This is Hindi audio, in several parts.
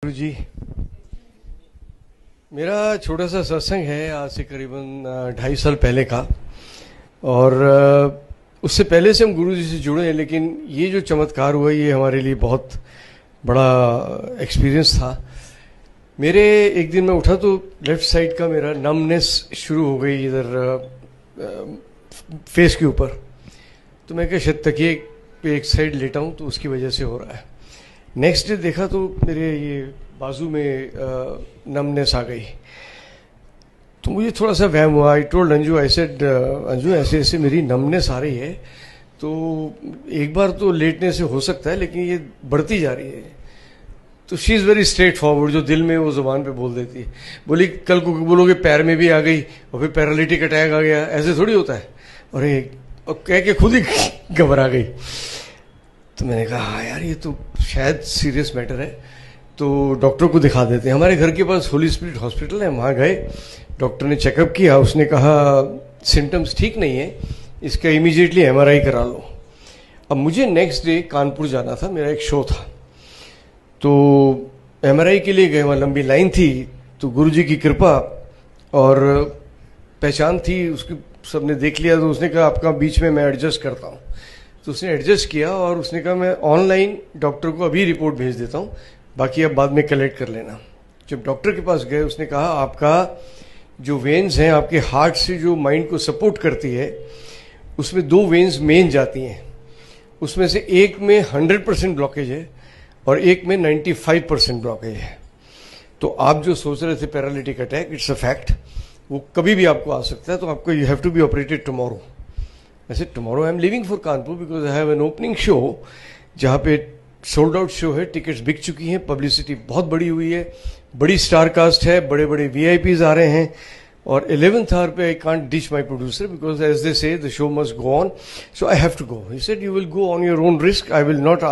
डॉक्टर जी, मेरा छोटा सा सत्संग है आज से करीबन 2.5 साल पहले का। और उससे पहले से हम गुरु जी से जुड़े हैं, लेकिन ये जो चमत्कार हुआ ये हमारे लिए बहुत बड़ा एक्सपीरियंस था। मेरे एक दिन मैं उठा तो लेफ्ट साइड का मेरा नमनेस शुरू हो गई इधर फेस के ऊपर। तो मैं क्या शायद तकिए पे एक साइड लेटा हूँ तो उसकी वजह से हो रहा है। नेक्स्ट डे देखा तो मेरे ये बाजू में नमनेस आ गई। तो मुझे थोड़ा सा वहम हुआ। I told Anju, I said Anju ऐसे ऐसे मेरी नमनेस आ रही है, तो एक बार तो लेटने से हो सकता है लेकिन ये बढ़ती जा रही है। तो she is very straight forward, जो दिल में वो जुबान पे बोल देती है। बोली कल को बोलोगे पैर में भी आ गई और फिर पैरालिटिक अटैक आ गया, ऐसे थोड़ी होता है। और कह के खुद ही घबरा गई। तो मैंने कहा हाँ यार, ये तो शायद सीरियस मैटर है, तो डॉक्टर को दिखा देते हैं। हमारे घर के पास होली स्पिरिट हॉस्पिटल है, वहाँ गए। डॉक्टर ने चेकअप किया, उसने कहा सिम्टम्स ठीक नहीं है, इसका इमीडिएटली MRI करा लो। अब मुझे नेक्स्ट डे कानपुर जाना था, मेरा एक शो था, तो MRI के लिए गए। वहाँ लंबी लाइन थी, तो गुरुजी की कृपा और पहचान थी उसकी, सबने देख लिया। तो उसने कहा आपका बीच में मैं एडजस्ट करता हूँ। तो उसने एडजस्ट किया और उसने कहा मैं ऑनलाइन डॉक्टर को अभी रिपोर्ट भेज देता हूँ, बाकी आप बाद में कलेक्ट कर लेना। जब डॉक्टर के पास गए, उसने कहा आपका जो वेन्स हैं आपके हार्ट से जो माइंड को सपोर्ट करती है, उसमें 2 वेन्स मेन जाती हैं। उसमें से एक में 100% ब्लॉकेज है और एक में 95% ब्लॉकेज है। तो आप जो सोच रहे थे paralytic attack, it's a fact, वो कभी भी आपको आ सकता है। तो आपको you have to be operated tomorrow. ऐसे tomorrow I am living for Kanpur because I have an opening show, जहाँ पे सोल्ड आउट शो है, टिकट्स बिक चुकी हैं, पब्लिसिटी बहुत बड़ी हुई है, बड़ी स्टार कास्ट है, बड़े बड़े VIPs आ रहे हैं। और 11th आवर पे I can't ditch my producer because as they say the show must go on, so I have to go. He said you will go on your own risk, I will not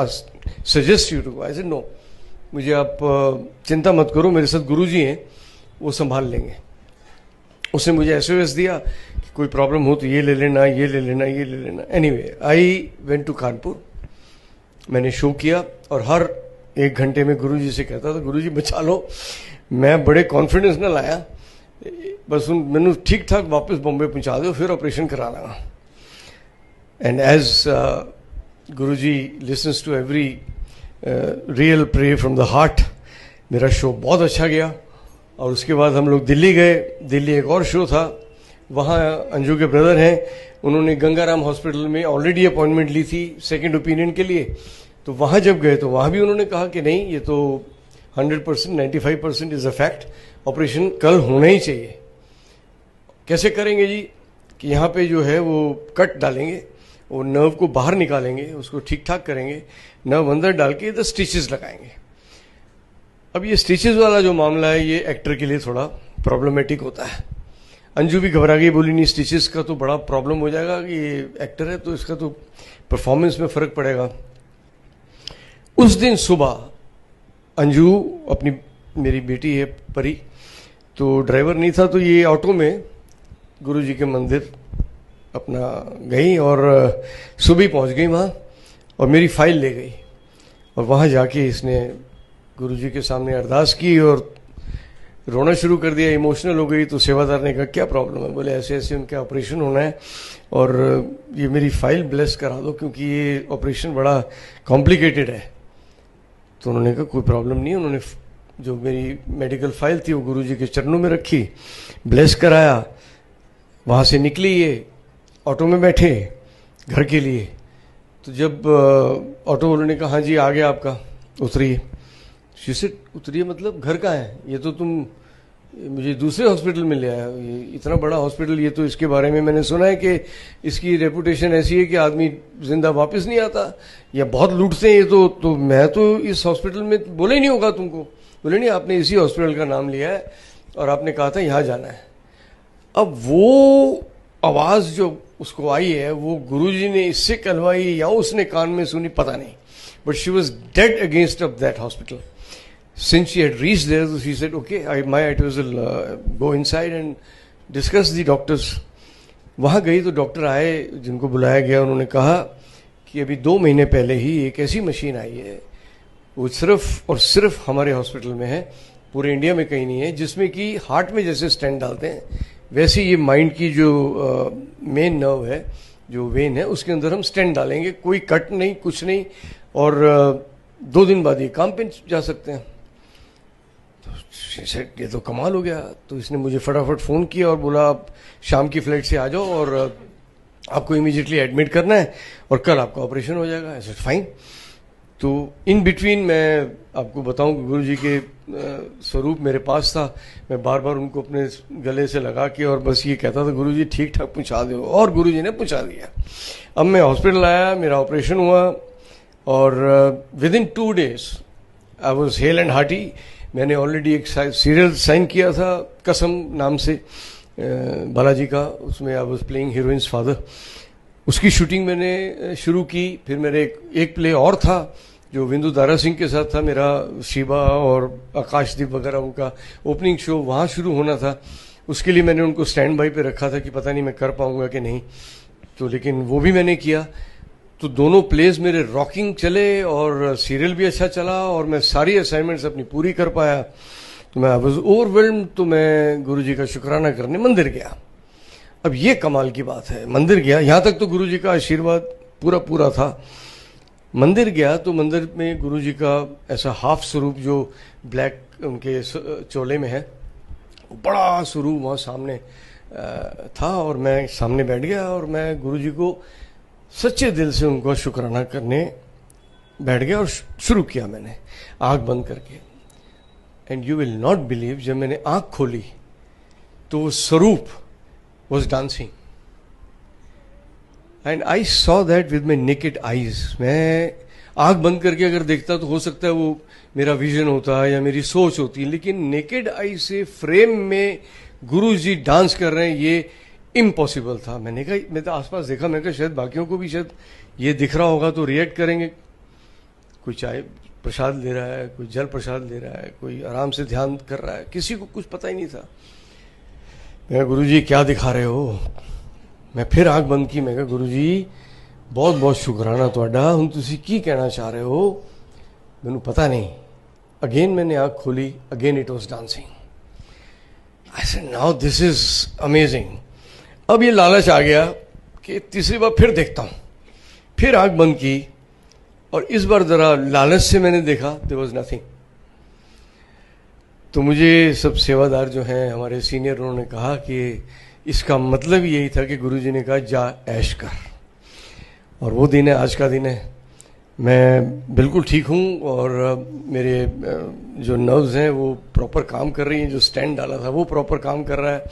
suggest you to go. I said no, मुझे आप चिंता मत करो, मेरे साथ गुरुजी हैं, वो संभाल लेंगे। उसने मुझे SOS दिया कि कोई प्रॉब्लम हो तो ये ले लेना, ये ले लेना, ये ले लेना। Anyway I went to Kanpur, मैंने शो किया और हर 1 घंटे में गुरुजी से कहता था गुरुजी बचा लो। मैं बड़े कॉन्फिडेंस न लाया, बस मैंने ठीक ठाक वापस बॉम्बे पहुंचा दो, फिर ऑपरेशन करा लगा। And as Guruji listens to every real pray from the heart, मेरा शो बहुत अच्छा गया। और उसके बाद हम लोग दिल्ली गए। दिल्ली एक और शो था, वहाँ अंजू के ब्रदर हैं, उन्होंने गंगाराम हॉस्पिटल में ऑलरेडी अपॉइंटमेंट ली थी सेकंड ओपिनियन के लिए। तो वहाँ जब गए तो वहाँ भी उन्होंने कहा कि नहीं, ये तो 100%, 95% इज़ अ फैक्ट, ऑपरेशन कल होना ही चाहिए। कैसे करेंगे जी? कि यहाँ पे जो है वो कट डालेंगे, वो नर्व को बाहर निकालेंगे, उसको ठीक ठाक करेंगे, नर्व अंदर डाल के द स्टिचेस लगाएंगे। अब ये स्टिचेस वाला जो मामला है, ये एक्टर के लिए थोड़ा प्रॉब्लमेटिक होता है। अंजू भी घबरा गई, बोली नहीं स्टिचेस का तो बड़ा प्रॉब्लम हो जाएगा, कि ये एक्टर है तो इसका तो परफॉर्मेंस में फर्क पड़ेगा। उस दिन सुबह अंजू, अपनी मेरी बेटी है परी, तो ड्राइवर नहीं था, तो ये ऑटो में गुरुजी के मंदिर अपना गई और सुबह पहुंच गई वहाँ और मेरी फाइल ले गई। और वहाँ जाके इसने गुरुजी के सामने अरदास की और रोना शुरू कर दिया, इमोशनल हो गई। तो सेवादार ने कहा क्या प्रॉब्लम है? बोले ऐसे ऐसे उनका ऑपरेशन होना है और ये मेरी फाइल ब्लेस करा दो क्योंकि ये ऑपरेशन बड़ा कॉम्प्लिकेटेड है। तो उन्होंने कहा कोई प्रॉब्लम नहीं है। उन्होंने जो मेरी मेडिकल फाइल थी वो गुरुजी के चरणों में रखी, ब्लेस कराया। वहाँ से निकली, ये ऑटो में बैठे घर के लिए। तो जब ऑटो वालों ने कहा हाँ जी आ गया आपका, उतरिए। शीशे उतरिए मतलब घर कहाँ है? ये तो तुम मुझे दूसरे हॉस्पिटल में ले आया, ये इतना बड़ा हॉस्पिटल, ये तो इसके बारे में मैंने सुना है कि इसकी रेपुटेशन ऐसी है कि आदमी जिंदा वापस नहीं आता या बहुत लूटते हैं ये तो मैं तो इस हॉस्पिटल में, बोले ही नहीं होगा तुमको। बोले नहीं, आपने इसी हॉस्पिटल का नाम लिया है और आपने कहा था यहाँ जाना है। अब वो आवाज़ जो उसको आई है वो गुरुजी ने इससे कहलवाई या उसने कान में सुनी, पता नहीं, but she was dead against of that hospital. Since she had reached there, she said, okay, I will go inside and discuss the doctors. वहाँ गई तो डॉक्टर आए जिनको बुलाया गया। उन्होंने कहा कि अभी 2 महीने पहले ही एक ऐसी मशीन आई है वो सिर्फ और सिर्फ हमारे हॉस्पिटल में है, पूरे इंडिया में कहीं नहीं है, जिसमें कि हार्ट में जैसे स्टेंट डालते हैं वैसे ये माइंड की जो मेन नर्व है, जो वेन है, उसके अंदर हम स्टेंट डालेंगे, कोई कट नहीं, कुछ नहीं, और 2 दिन बाद ये काम पे जा सकते हैं। तो ये तो कमाल हो गया। तो इसने मुझे फटाफट फ़ोन किया और बोला आप शाम की फ्लाइट से आ जाओ और आपको इमीडिएटली एडमिट करना है और कल आपका ऑपरेशन हो जाएगा। ऐसे फाइन। तो इन बिटवीन मैं आपको बताऊं कि गुरुजी के स्वरूप मेरे पास था। मैं बार बार उनको अपने गले से लगा के और बस ये कहता था गुरुजी ठीक ठाक पहुंचा दो, और गुरुजी ने पहुंचा दिया। अब मैं हॉस्पिटल आया, मेरा ऑपरेशन हुआ और with in 2 days I was hello and hearty. मैंने ऑलरेडी एक सीरियल साइन किया था कसम नाम से, बालाजी का, उसमें I was playing heroines father. उसकी शूटिंग मैंने शुरू की। फिर मेरे एक प्ले और था जो विंदु दारा सिंह के साथ था मेरा, शिवा और आकाशदीप वगैरह, उनका ओपनिंग शो वहाँ शुरू होना था। उसके लिए मैंने उनको स्टैंड बाई पे रखा था कि पता नहीं मैं कर पाऊंगा कि नहीं, तो लेकिन वो भी मैंने किया। तो दोनों प्लेस मेरे रॉकिंग चले और सीरियल भी अच्छा चला और मैं सारी असाइनमेंट्स अपनी पूरी कर पाया। तो मैं वाज ओवरवेल्म्ड। तो मैं गुरुजी का शुक्राना करने मंदिर गया। अब ये कमाल की बात है, मंदिर गया, यहाँ तक तो गुरुजी का आशीर्वाद पूरा पूरा था। मंदिर गया तो मंदिर में गुरुजी का ऐसा हाफ स्वरूप जो ब्लैक उनके चोले में है, बड़ा स्वरूप वहाँ सामने था और मैं सामने बैठ गया और मैं गुरुजी को सच्चे दिल से उनको शुक्राना करने बैठ गया और शुरू किया मैंने आंख बंद करके। And you will not believe, जब मैंने आंख खोली तो वो स्वरूप was dancing and I saw that with my naked eyes. मैं आंख बंद करके अगर देखता तो हो सकता है वो मेरा विजन होता है या मेरी सोच होती है, लेकिन नेकेड आई से फ्रेम में गुरुजी डांस कर रहे हैं, ये इम्पॉसिबल था। मैंने कहा, मैं तो आसपास देखा, मैंने कहा शायद बाकियों को भी शायद ये दिख रहा होगा तो रिएक्ट करेंगे। कोई चाय प्रसाद ले रहा है, कोई जल प्रसाद ले रहा है, कोई आराम से ध्यान कर रहा है, किसी को कुछ पता ही नहीं था। मैं कहा गुरुजी क्या दिखा रहे हो? मैं फिर आंख बंद की। मैं कहा गुरुजी बहुत बहुत शुक्राना तुहाडा, हुण तुसीं की कहना चाह रहे हो मैनू पता नहीं। अगेन मैंने आंख खोली, again it was dancing. I said now this is amazing. अब ये लालच आ गया कि तीसरी बार फिर देखता हूं। फिर आंख बंद की और इस बार जरा लालच से मैंने देखा, देयर वाज नथिंग। तो मुझे सब सेवादार जो हैं हमारे सीनियर, उन्होंने कहा कि इसका मतलब यही था कि गुरुजी ने कहा जा ऐश कर। और वो दिन है, आज का दिन है। मैं बिल्कुल ठीक हूँ और मेरे जो नर्व्स हैं वो प्रॉपर काम कर रही हैं। जो स्टैंड डाला था वो प्रॉपर काम कर रहा है।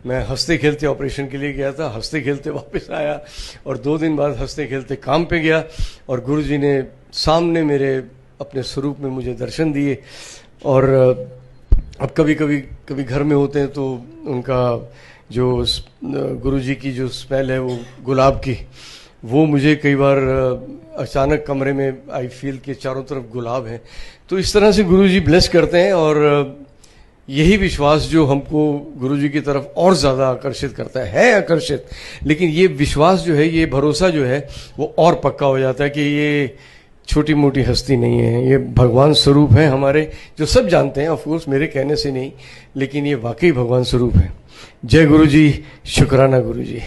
मैं हंसते खेलते ऑपरेशन के लिए गया था, हंसते खेलते वापस आया और 2 दिन बाद हंसते खेलते काम पे गया और गुरुजी ने सामने मेरे अपने स्वरूप में मुझे दर्शन दिए। और अब कभी घर में होते हैं तो उनका जो गुरुजी की जो स्मेल है वो गुलाब की, वो मुझे कई बार अचानक कमरे में आई फील कि चारों तरफ गुलाब है। तो इस तरह से गुरुजी ब्लेस करते हैं और यही विश्वास जो हमको गुरुजी की तरफ और ज़्यादा आकर्षित करता है आकर्षित, लेकिन ये विश्वास जो है, ये भरोसा जो है वो और पक्का हो जाता है कि ये छोटी मोटी हस्ती नहीं है, ये भगवान स्वरूप है हमारे, जो सब जानते हैं, ऑफ कोर्स मेरे कहने से नहीं, लेकिन ये वाकई भगवान स्वरूप है। जय गुरुजी, शुक्राना गुरुजी।